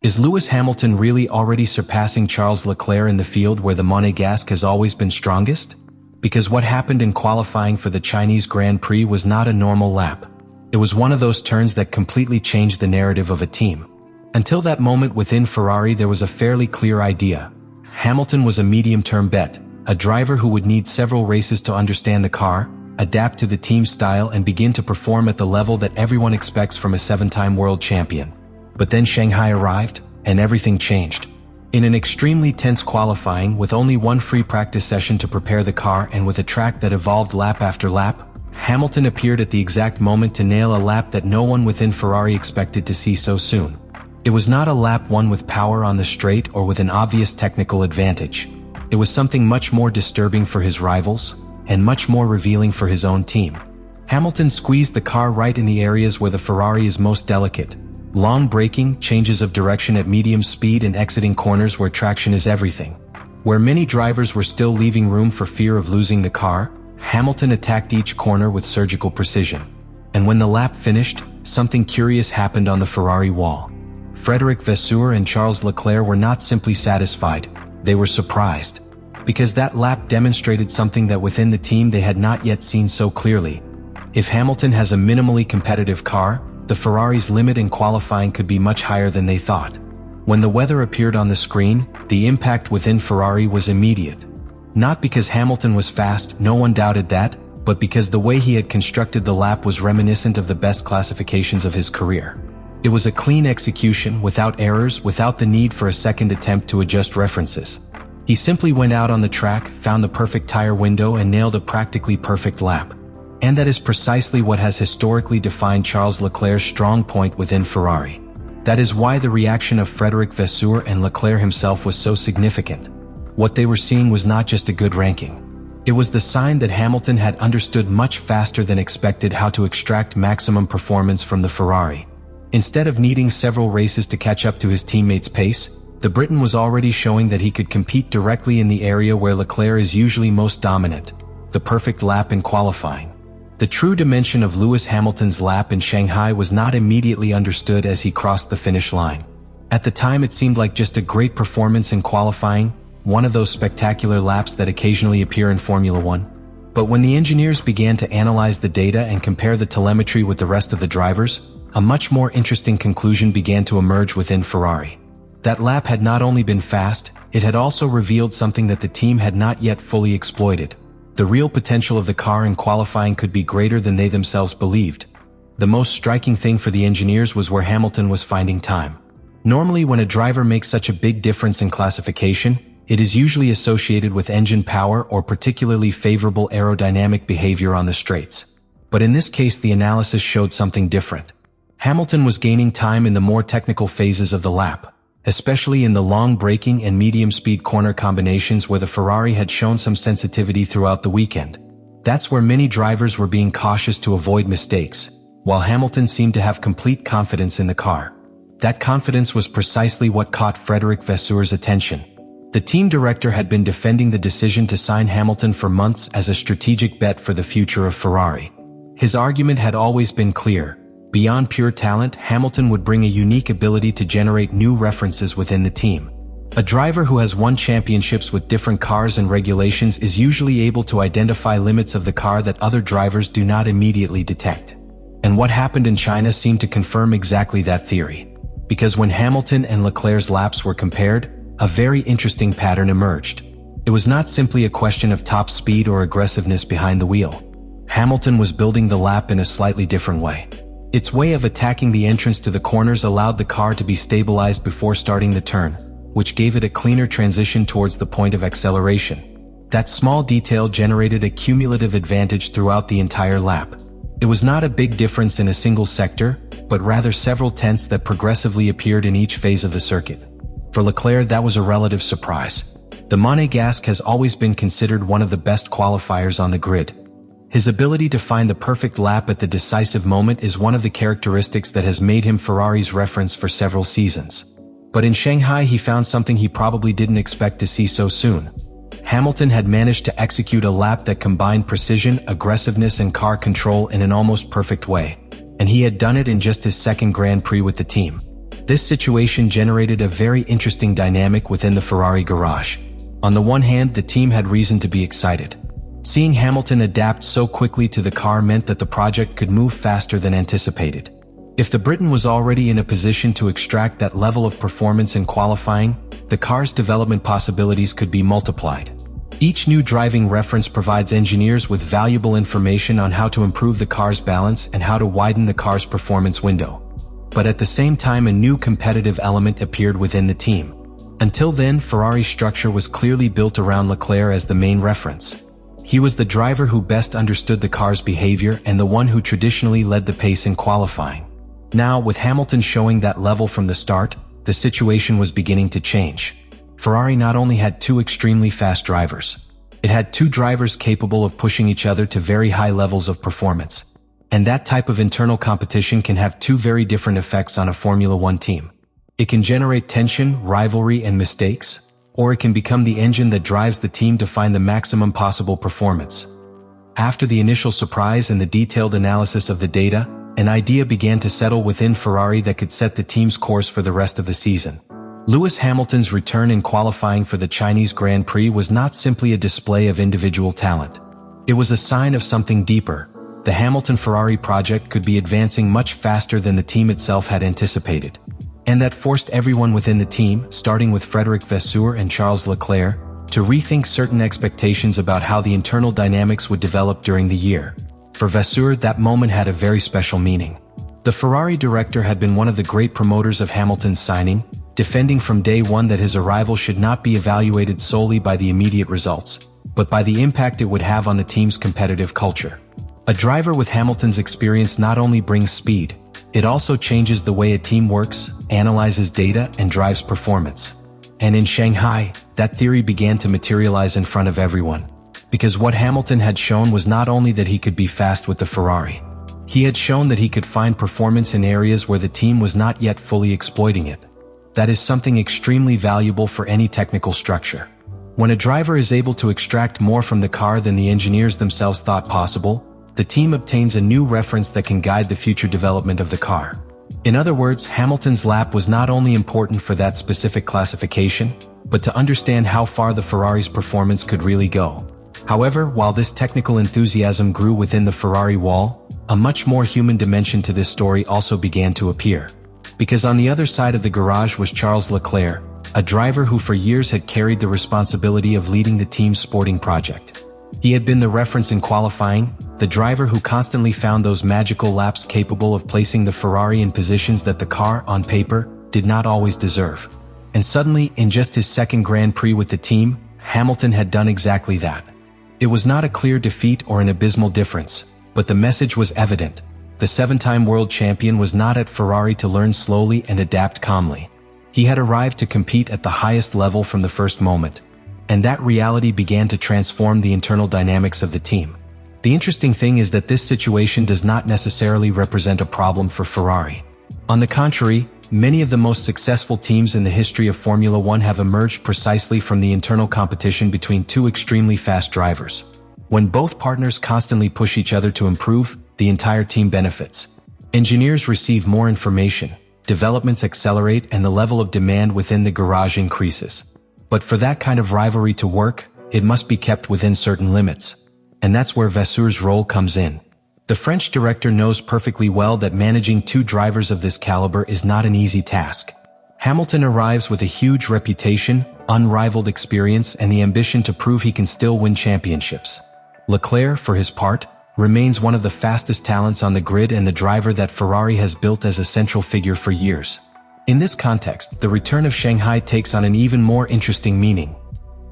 Is Lewis Hamilton really already surpassing Charles Leclerc in the field where the Monégasque has always been strongest? Because what happened in qualifying for the Chinese Grand Prix was not a normal lap. It was one of those turns that completely changed the narrative of a team. Until that moment within Ferrari, there was a fairly clear idea. Hamilton was a medium-term bet, a driver who would need several races to understand the car, adapt to the team's style and begin to perform at the level that everyone expects from a 7-time world champion. But then Shanghai arrived, and everything changed. In an extremely tense qualifying with only one free practice session to prepare the car and with a track that evolved lap after lap, Hamilton appeared at the exact moment to nail a lap that no one within Ferrari expected to see so soon. It was not a lap won with power on the straight or with an obvious technical advantage. It was something much more disturbing for his rivals, and much more revealing for his own team. Hamilton squeezed the car right in the areas where the Ferrari is most delicate. Long braking, changes of direction at medium speed and exiting corners where traction is everything. Where many drivers were still leaving room for fear of losing the car, Hamilton attacked each corner with surgical precision. And when the lap finished, something curious happened on the Ferrari wall. Frédéric Vasseur and Charles Leclerc were not simply satisfied, they were surprised. Because that lap demonstrated something that within the team they had not yet seen so clearly. If Hamilton has a minimally competitive car, the Ferrari's limit in qualifying could be much higher than they thought. When the weather appeared on the screen, the impact within Ferrari was immediate. Not because Hamilton was fast, no one doubted that, but because the way he had constructed the lap was reminiscent of the best classifications of his career. It was a clean execution, without errors, without the need for a second attempt to adjust references. He simply went out on the track, found the perfect tire window and nailed a practically perfect lap. And that is precisely what has historically defined Charles Leclerc's strong point within Ferrari. That is why the reaction of Frédéric Vasseur and Leclerc himself was so significant. What they were seeing was not just a good ranking. It was the sign that Hamilton had understood much faster than expected how to extract maximum performance from the Ferrari. Instead of needing several races to catch up to his teammates' pace, the Briton was already showing that he could compete directly in the area where Leclerc is usually most dominant, the perfect lap in qualifying. The true dimension of Lewis Hamilton's lap in Shanghai was not immediately understood as he crossed the finish line. At the time it seemed like just a great performance in qualifying, one of those spectacular laps that occasionally appear in Formula One. But when the engineers began to analyze the data and compare the telemetry with the rest of the drivers, a much more interesting conclusion began to emerge within Ferrari. That lap had not only been fast, it had also revealed something that the team had not yet fully exploited. The real potential of the car in qualifying could be greater than they themselves believed. The most striking thing for the engineers was where Hamilton was finding time. Normally when a driver makes such a big difference in classification, it is usually associated with engine power or particularly favorable aerodynamic behavior on the straights. But in this case the analysis showed something different. Hamilton was gaining time in the more technical phases of the lap, especially in the long braking and medium-speed corner combinations where the Ferrari had shown some sensitivity throughout the weekend. That's where many drivers were being cautious to avoid mistakes, while Hamilton seemed to have complete confidence in the car. That confidence was precisely what caught Frédéric Vasseur's attention. The team director had been defending the decision to sign Hamilton for months as a strategic bet for the future of Ferrari. His argument had always been clear. Beyond pure talent, Hamilton would bring a unique ability to generate new references within the team. A driver who has won championships with different cars and regulations is usually able to identify limits of the car that other drivers do not immediately detect. And what happened in China seemed to confirm exactly that theory. Because when Hamilton and Leclerc's laps were compared, a very interesting pattern emerged. It was not simply a question of top speed or aggressiveness behind the wheel. Hamilton was building the lap in a slightly different way. Its way of attacking the entrance to the corners allowed the car to be stabilized before starting the turn, which gave it a cleaner transition towards the point of acceleration. That small detail generated a cumulative advantage throughout the entire lap. It was not a big difference in a single sector, but rather several tenths that progressively appeared in each phase of the circuit. For Leclerc, that was a relative surprise. The Monégasque has always been considered one of the best qualifiers on the grid. His ability to find the perfect lap at the decisive moment is one of the characteristics that has made him Ferrari's reference for several seasons. But in Shanghai he found something he probably didn't expect to see so soon. Hamilton had managed to execute a lap that combined precision, aggressiveness and car control in an almost perfect way. And he had done it in just his second Grand Prix with the team. This situation generated a very interesting dynamic within the Ferrari garage. On the one hand, the team had reason to be excited. Seeing Hamilton adapt so quickly to the car meant that the project could move faster than anticipated. If the Briton was already in a position to extract that level of performance in qualifying, the car's development possibilities could be multiplied. Each new driving reference provides engineers with valuable information on how to improve the car's balance and how to widen the car's performance window. But at the same time, a new competitive element appeared within the team. Until then, Ferrari's structure was clearly built around Leclerc as the main reference. He was the driver who best understood the car's behavior and the one who traditionally led the pace in qualifying. Now, with Hamilton showing that level from the start, the situation was beginning to change. Ferrari not only had two extremely fast drivers, it had two drivers capable of pushing each other to very high levels of performance. And that type of internal competition can have two very different effects on a Formula One team. It can generate tension, rivalry, and mistakes, or it can become the engine that drives the team to find the maximum possible performance. After the initial surprise and the detailed analysis of the data, an idea began to settle within Ferrari that could set the team's course for the rest of the season. Lewis Hamilton's return in qualifying for the Chinese Grand Prix was not simply a display of individual talent. It was a sign of something deeper. The Hamilton-Ferrari project could be advancing much faster than the team itself had anticipated. And that forced everyone within the team, starting with Frédéric Vasseur and Charles Leclerc, to rethink certain expectations about how the internal dynamics would develop during the year. For Vasseur, that moment had a very special meaning. The Ferrari director had been one of the great promoters of Hamilton's signing, defending from day one that his arrival should not be evaluated solely by the immediate results, but by the impact it would have on the team's competitive culture. A driver with Hamilton's experience not only brings speed, it also changes the way a team works, analyzes data, and drives performance. And in Shanghai, that theory began to materialize in front of everyone. Because what Hamilton had shown was not only that he could be fast with the Ferrari. He had shown that he could find performance in areas where the team was not yet fully exploiting it. That is something extremely valuable for any technical structure. When a driver is able to extract more from the car than the engineers themselves thought possible, the team obtains a new reference that can guide the future development of the car. In other words, Hamilton's lap was not only important for that specific classification, but to understand how far the Ferrari's performance could really go. However, while this technical enthusiasm grew within the Ferrari wall, a much more human dimension to this story also began to appear. Because on the other side of the garage was Charles Leclerc, a driver who for years had carried the responsibility of leading the team's sporting project. He had been the reference in qualifying, the driver who constantly found those magical laps capable of placing the Ferrari in positions that the car, on paper, did not always deserve. And suddenly, in just his second Grand Prix with the team, Hamilton had done exactly that. It was not a clear defeat or an abysmal difference, but the message was evident. The seven-time world champion was not at Ferrari to learn slowly and adapt calmly. He had arrived to compete at the highest level from the first moment. And that reality began to transform the internal dynamics of the team. The interesting thing is that this situation does not necessarily represent a problem for Ferrari. On the contrary, many of the most successful teams in the history of Formula One have emerged precisely from the internal competition between two extremely fast drivers. When both partners constantly push each other to improve, the entire team benefits. Engineers receive more information, developments accelerate, and the level of demand within the garage increases. But for that kind of rivalry to work, it must be kept within certain limits. And that's where Vasseur's role comes in. The French director knows perfectly well that managing two drivers of this caliber is not an easy task. Hamilton arrives with a huge reputation, unrivaled experience, and the ambition to prove he can still win championships. Leclerc, for his part, remains one of the fastest talents on the grid and the driver that Ferrari has built as a central figure for years. In this context, the return of Shanghai takes on an even more interesting meaning.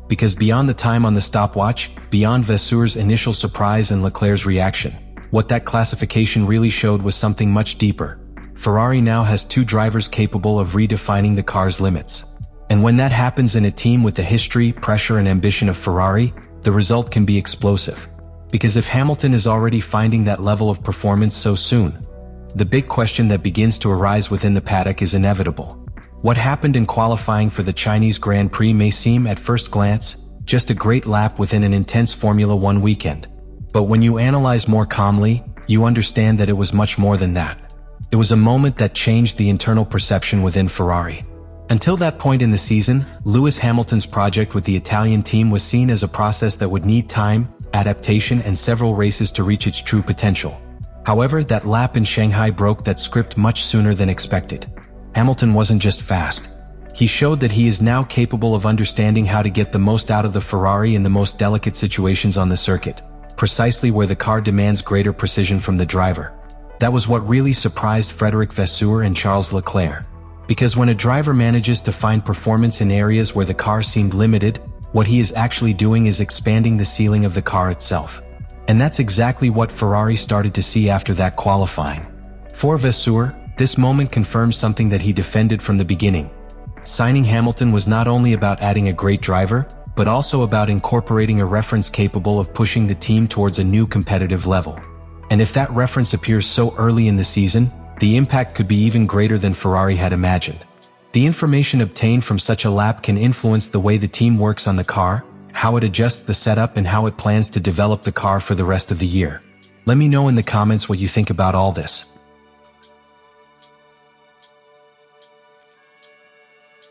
Because beyond the time on the stopwatch, beyond Vasseur's initial surprise and Leclerc's reaction, what that classification really showed was something much deeper. Ferrari now has two drivers capable of redefining the car's limits. And when that happens in a team with the history, pressure, and ambition of Ferrari, the result can be explosive. Because if Hamilton is already finding that level of performance so soon, the big question that begins to arise within the paddock is inevitable. What happened in qualifying for the Chinese Grand Prix may seem, at first glance, just a great lap within an intense Formula One weekend. But when you analyze more calmly, you understand that it was much more than that. It was a moment that changed the internal perception within Ferrari. Until that point in the season, Lewis Hamilton's project with the Italian team was seen as a process that would need time, adaptation, and several races to reach its true potential. However, that lap in Shanghai broke that script much sooner than expected. Hamilton wasn't just fast. He showed that he is now capable of understanding how to get the most out of the Ferrari in the most delicate situations on the circuit, precisely where the car demands greater precision from the driver. That was what really surprised Frédéric Vasseur and Charles Leclerc. Because when a driver manages to find performance in areas where the car seemed limited, what he is actually doing is expanding the ceiling of the car itself. And that's exactly what Ferrari started to see after that qualifying. For Vasseur, this moment confirms something that he defended from the beginning. Signing Hamilton was not only about adding a great driver, but also about incorporating a reference capable of pushing the team towards a new competitive level. And if that reference appears so early in the season, the impact could be even greater than Ferrari had imagined. The information obtained from such a lap can influence the way the team works on the car, how it adjusts the setup, and how it plans to develop the car for the rest of the year. Let me know in the comments what you think about all this.